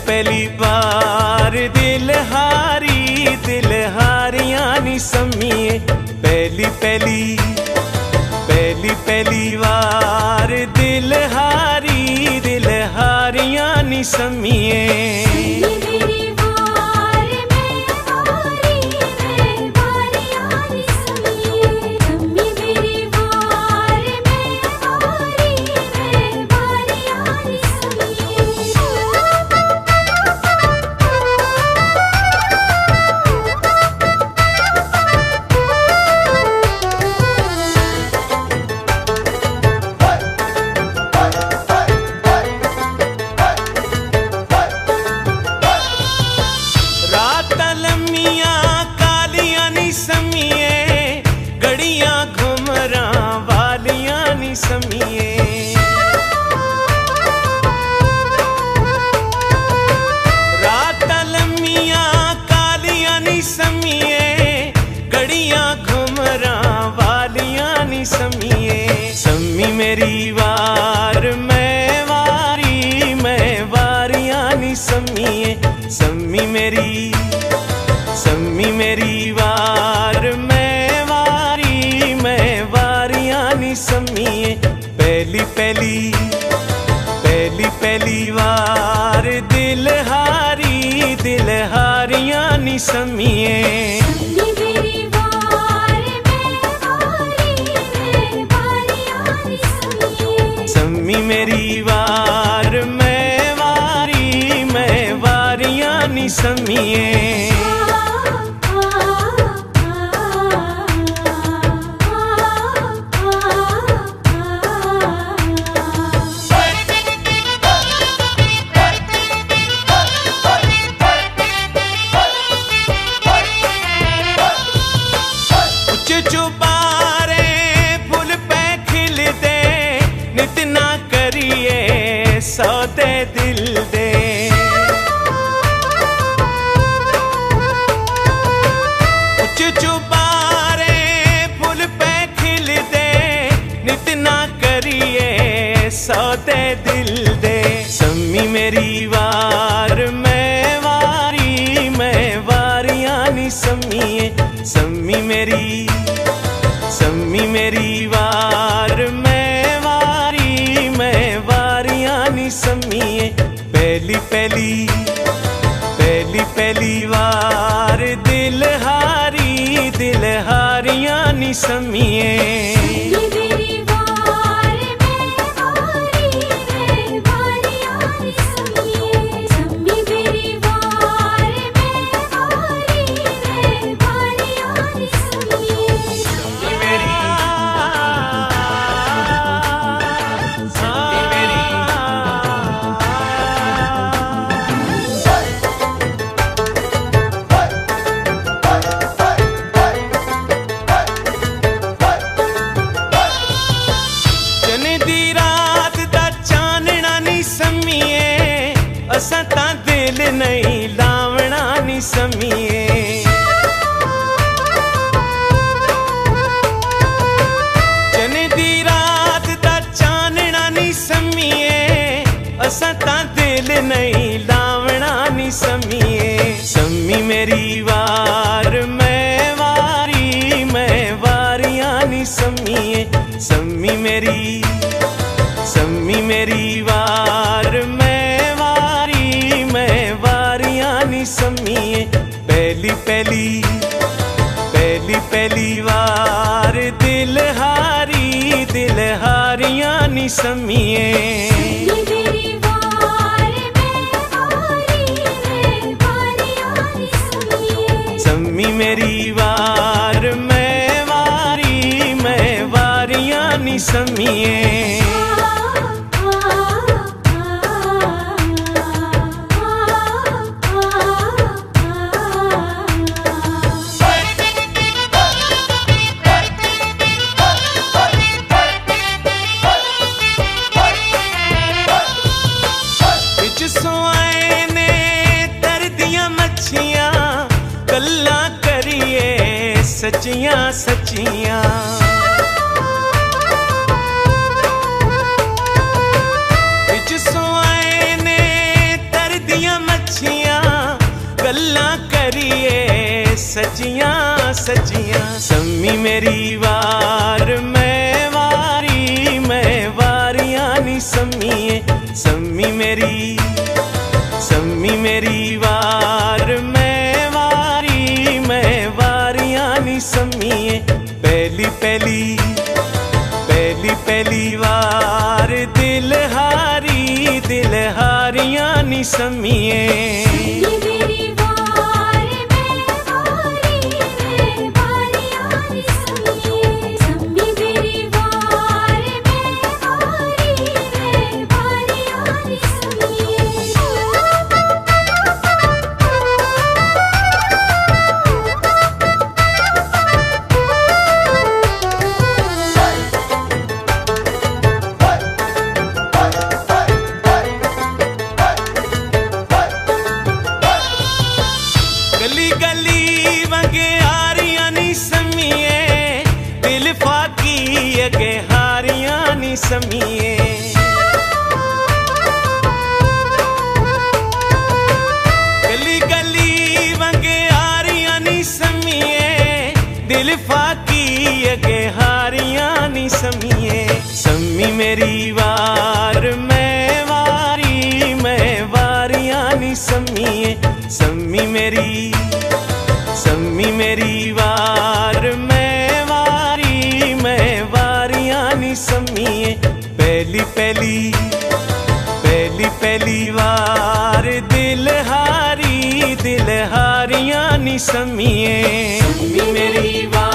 पहली बार दिल हारियां नी सम्मिए। पहली बार दिल हारियां नी सम्मिए। रात लम्मियां कालियां नी सम्मिए, घड़ियां घुमरा वालियां नी सम्मिए। सम्मी मेरी वार मैं वारियां नी सम्मिए। सम्मी मेरी वार मैं वारियां नी सम्मिए। पहली बार दिल हारियां नी सम्मिए। सम्मी मेरी वार मैं वारियां नी सम्मिए। चुबारे फूल पे खिलदे, नित ना करिए सौदे दिल दे। चुबारे फूल पे खिलदे, नित ना करिए सौदे दिल दे। सम्मी मेरी वार मैं वारियां नी सम्मिए। सम्मी मेरी वार मैं वारियां नी सम्मिए। पहली बार दिल हारियां नी सम्मिए। असां तां दिल नहीं लावना नी सम्मिए। जने दी रात दा चानना नी सम्मिए, असां तां दिल नहीं लावना नी सम्मिए। सम्मी मेरी वार मैं वारियां नी सम्मिए। सम्मी मेरी वार मैं वारियां नी सम्मिए। पहली बार दिल हारियां नी सम्मिए। सम्मी मेरी वार मैं वारियां नी सम्मिए। सच्चियां सच्चियां बिच सोए ने तरदियां अच्छियां गल्लां करिए सच्चियां सच्चियां। सम्मी मेरी वार मैं वारियां नी सम्मीए। सम्मी मेरी वार मैं वारियां नी सम्मीए। पहली वार दिल हारियां नी सम्मीए। गली गली वगे हारियां नी सम्मीए। दिल फाकी अगे हारियां नी सम्मीए। गली गली वगे हारियां नी सम्मीए। दिल फाकी अगे हारियां नी सम्मीए। सम्मी मेरी वार मैं वारियां नी सम्मीए। सम्मी मेरी वार मैं वारियां नी सम्मीए। पहली वार दिल हारियां नी सम्मीए। सम्मी मेरी वार